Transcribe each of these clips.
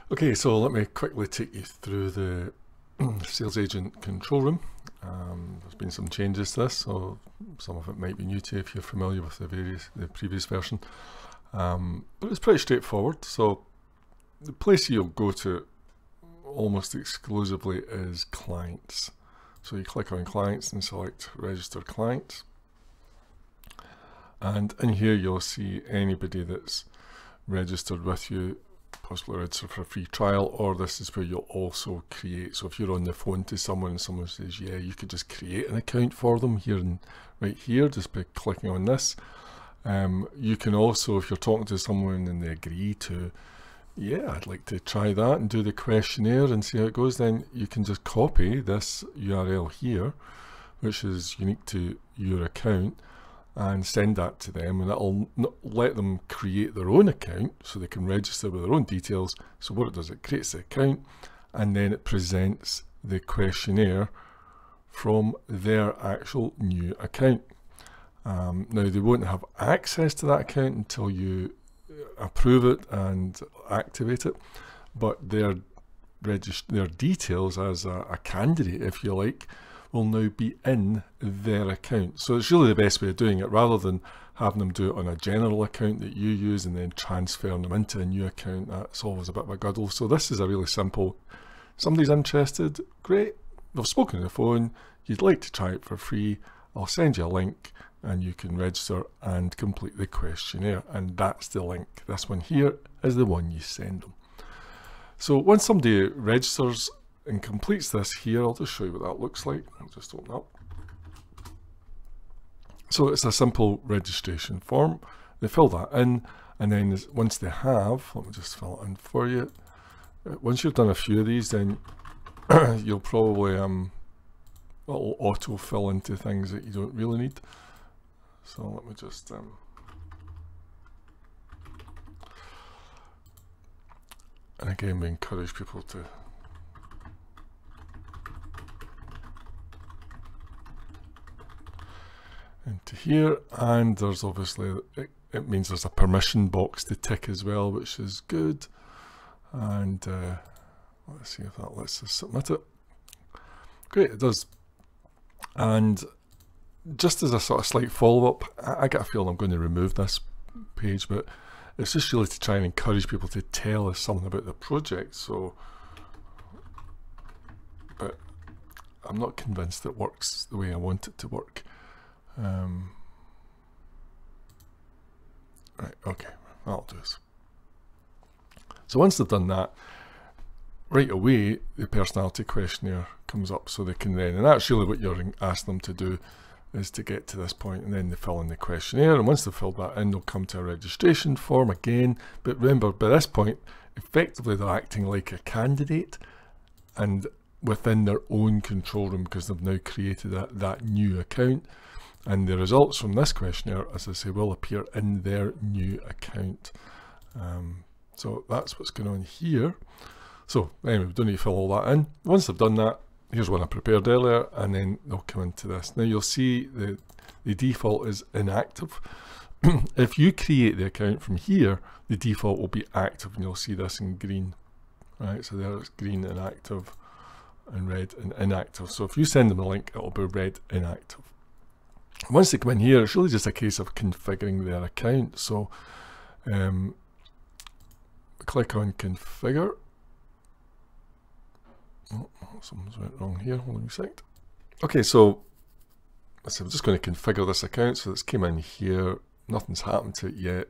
Okay, so let me quickly take you through the sales agent control room. There's been some changes to this, so some of it might be new to you if you're familiar with the previous version. But it's pretty straightforward. So the place you'll go to almost exclusively is clients. So you click on clients and select register clients. And in here you'll see anybody that's registered with you, possibly register for a free trial, or this is where you'll also create. So if you're on the phone to someone and someone says, yeah, you could just create an account for them here and right here, just by clicking on this. You can also, if you're talking to someone and they agree to, yeah, I'd like to try that and do the questionnaire and see how it goes, then you can just copy this URL here, which is unique to your account, and send that to them, and it'll let them create their own account so they can register with their own details. So what it does, it creates the account and then it presents the questionnaire from their actual new account. Now they won't have access to that account until you approve it and activate it, but their details as a candidate, if you like, will now be in their account. So it's really the best way of doing it, rather than having them do it on a general account that you use and then transferring them into a new account. That's always a bit of a guddle. So this is a really simple, somebody's interested, great, they've spoken on the phone, you'd like to try it for free, I'll send you a link and you can register and complete the questionnaire, and that's the link. This one here is the one you send them. So once somebody registers and completes this here, I'll just show you what that looks like. I'll just open up. So it's a simple registration form. They fill that in, and then once they have, let me just fill it in for you. Once you've done a few of these, then you'll probably it'll auto fill into things that you don't really need. So let me just and again, we encourage people to into here, and there's obviously, it means there's a permission box to tick as well, which is good. And let's see if that lets us submit it. Great, it does. And just as a sort of slight follow-up, I get a feeling I'm going to remove this page, but it's just really to try and encourage people to tell us something about the project. So, but I'm not convinced it works the way I want it to work. Right, okay, that'll do this. So once they've done that, right away the personality questionnaire comes up, so they can then, and that's really what you're asking them to do, is to get to this point, and then they fill in the questionnaire, and once they've filled that in, they'll come to a registration form again. But remember, by this point, effectively they're acting like a candidate and within their own control room, because they've now created that new account. And the results from this questionnaire, as I say, will appear in their new account. So that's what's going on here. So anyway, we don't need to fill all that in. Once they've done that, here's one I prepared earlier, and then they'll come into this. Now you'll see the default is inactive. If you create the account from here, the default will be active, and you'll see this in green. Right, so there's green inactive and red and inactive. So if you send them a link, it'll be red inactive. Once they come in here, it's really just a case of configuring their account. So click on configure. Oh, something's went wrong here, hold on a sec. Okay, so I'm just going to configure this account. So it's came in here, nothing's happened to it yet,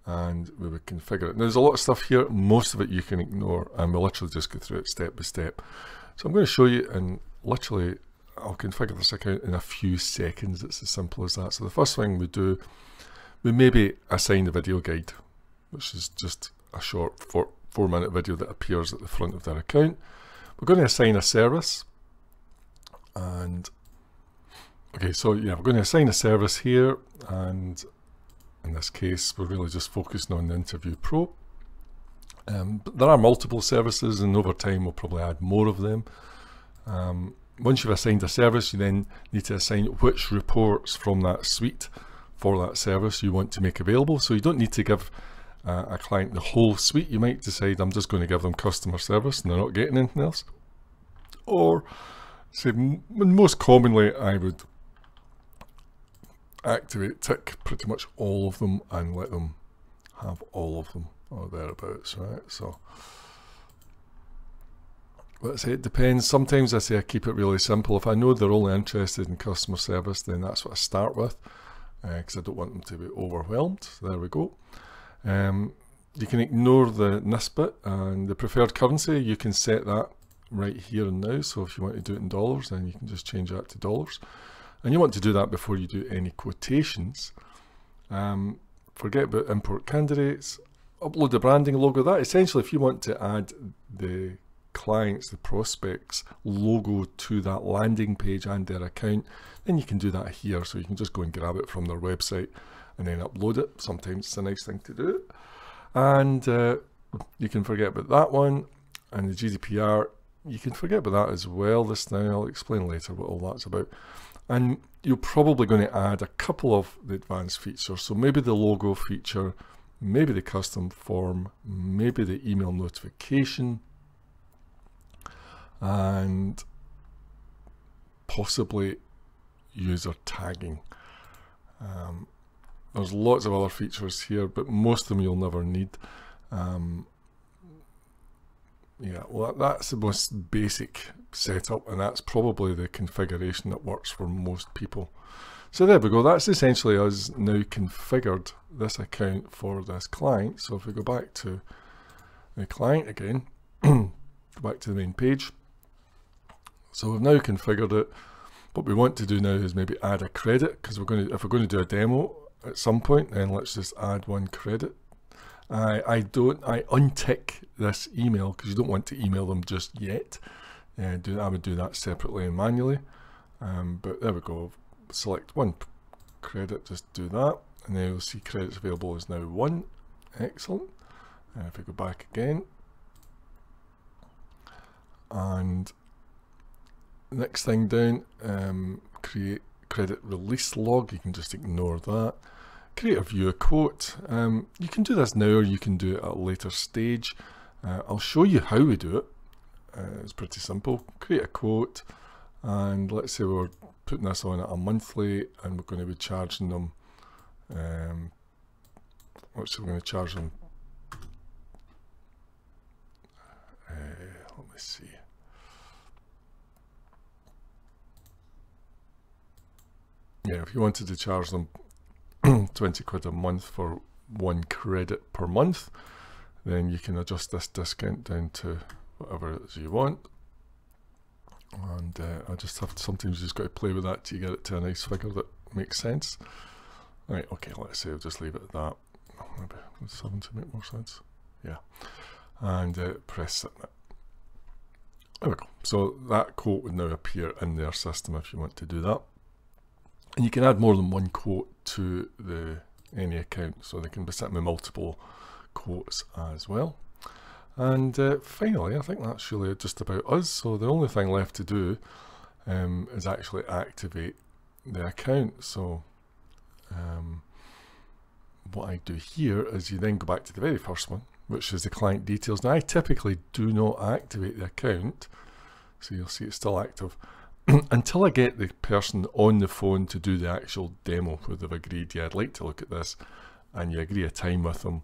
and we would configure it. Now, there's a lot of stuff here, most of it you can ignore, and we'll literally just go through it step by step. So I'm going to show you, and literally I'll configure this account in a few seconds. It's as simple as that. So the first thing we do, we maybe assign the video guide, which is just a short 4-minute video that appears at the front of their account. We're going to assign a service, and okay, so yeah, we're going to assign a service here, and in this case we're really just focusing on the Interview Pro. But there are multiple services, and over time we'll probably add more of them. Once you've assigned a service, you then need to assign which reports from that suite for that service you want to make available. So you don't need to give a client the whole suite, you might decide I'm just going to give them customer service and they're not getting anything else. Or say most commonly I would tick pretty much all of them and let them have all of them or thereabouts, right? So let's say it depends. Sometimes I say I keep it really simple. If I know they're only interested in customer service, then that's what I start with, because I don't want them to be overwhelmed. So there we go. You can ignore the NIS bit, and the preferred currency, you can set that right here and now. So if you want to do it in dollars, then you can just change that to dollars. And you want to do that before you do any quotations. Forget about import candidates, upload the branding logo. That essentially, if you want to add the clients, the prospects logo to that landing page and their account, then you can do that here. So you can just go and grab it from their website and then upload it. Sometimes it's a nice thing to do. And you can forget about that one. And the GDPR, you can forget about that as well. This now, I'll explain later what all that's about. And you're probably going to add a couple of the advanced features. So maybe the logo feature, maybe the custom form, maybe the email notification, and possibly user tagging. There's lots of other features here, but most of them you'll never need. Yeah, well, that's the most basic setup, and that's probably the configuration that works for most people. So there we go. That's essentially us now configured this account for this client. So if we go back to the client again, go back to the main page. So we've now configured it. What we want to do now is maybe add a credit, because if we're going to do a demo at some point, then let's just add one credit. I untick this email because you don't want to email them just yet. I would do that separately and manually. But there we go. Select one credit, just do that, and then you'll see credits available is now 1. Excellent. And if we go back again, and next thing down, create credit release log. You can just ignore that. Create or view a quote. You can do this now, or you can do it at a later stage. I'll show you how we do it. It's pretty simple. Create a quote, and let's say we're putting this on at a monthly, and we're going to be charging them. Let's say we're going to charge them. Let me see. Yeah, if you wanted to charge them 20 quid a month for 1 credit per month, then you can adjust this discount down to whatever it is you want. And I just have to, sometimes you just got to play with that to get it to a nice figure that makes sense. Right, okay, let's say I'll just leave it at that. Maybe 7 to make more sense. Yeah. And press submit. There we go. So that quote would now appear in their system if you want to do that. And you can add more than one quote to any account, so they can be sitting with multiple quotes as well. And finally, I think that's really just about us. So the only thing left to do is actually activate the account. So what I do here is you then go back to the very first one, which is the client details. Now I typically do not activate the account, so you'll see it's still active, until I get the person on the phone to do the actual demo where they've agreed, yeah, I'd like to look at this, and you agree a time with them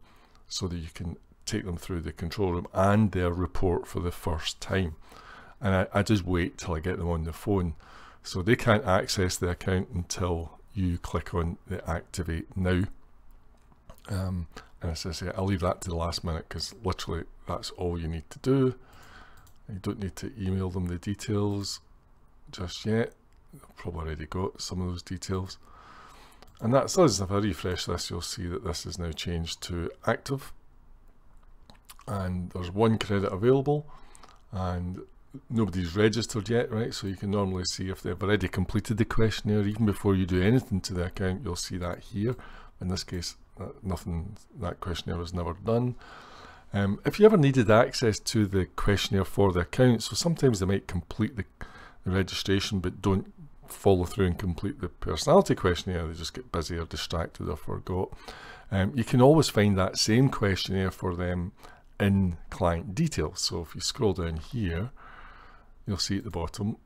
so that you can take them through the control room and their report for the first time. And I just wait till I get them on the phone, so they can't access the account until you click on the activate now. And as I say, I'll leave that to the last minute because literally that's all you need to do. You don't need to email them the details just yet. I've probably already got some of those details. And that's us. If I refresh this, you'll see that this is now changed to active. And there's 1 credit available, and nobody's registered yet, right? So you can normally see if they've already completed the questionnaire. Even before you do anything to the account, you'll see that here. In this case, that questionnaire was never done. If you ever needed access to the questionnaire for the account, so sometimes they might complete the registration but don't follow through and complete the personality questionnaire, they just get busy or distracted or forgot. You can always find that same questionnaire for them in client details. So if you scroll down here, you'll see at the bottom,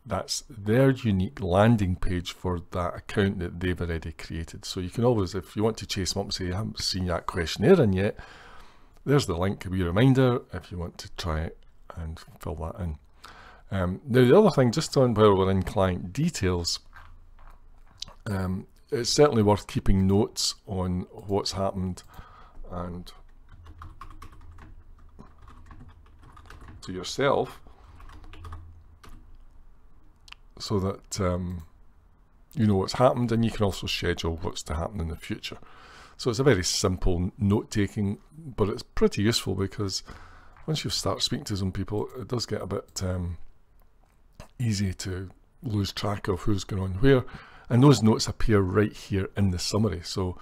that's their unique landing page for that account that they've already created. So you can always, if you want to chase them up and say, I haven't seen that questionnaire in yet, there's the link, a wee reminder if you want to try it and fill that in. Now the other thing, just on while we're in client details, it's certainly worth keeping notes on what's happened and to yourself, so that you know what's happened, and you can also schedule what's to happen in the future. So it's a very simple note taking, but it's pretty useful because once you start speaking to some people, it does get a bit easy to lose track of who's going on where, and those notes appear right here in the summary. So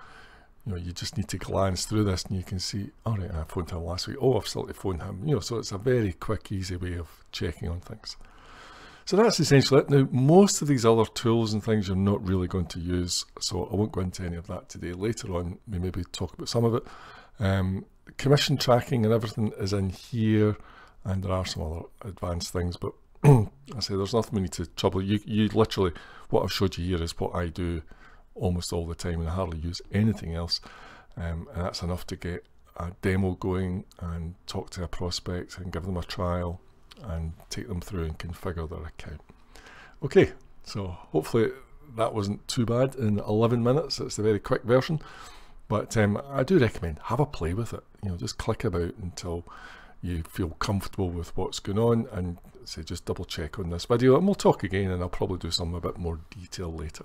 you know, you just need to glance through this and you can see, all right, I phoned him last week, oh, I've still to phone him, you know. So it's a very quick, easy way of checking on things. So that's essentially it. Now, most of these other tools and things you're not really going to use, so I won't go into any of that today. Later on, we maybe talk about some of it. Commission tracking and everything is in here, and there are some other advanced things, but I say there's nothing we need to trouble you. You literally, what I've showed you here is what I do almost all the time, and I hardly use anything else, and that's enough to get a demo going and talk to a prospect and give them a trial and take them through and configure their account. Okay, so hopefully that wasn't too bad in 11 minutes. It's the very quick version, but I do recommend have a play with it. You know, just click about until you feel comfortable with what's going on, and say just double check on this video, and we'll talk again, and I'll probably do some a bit more detail later.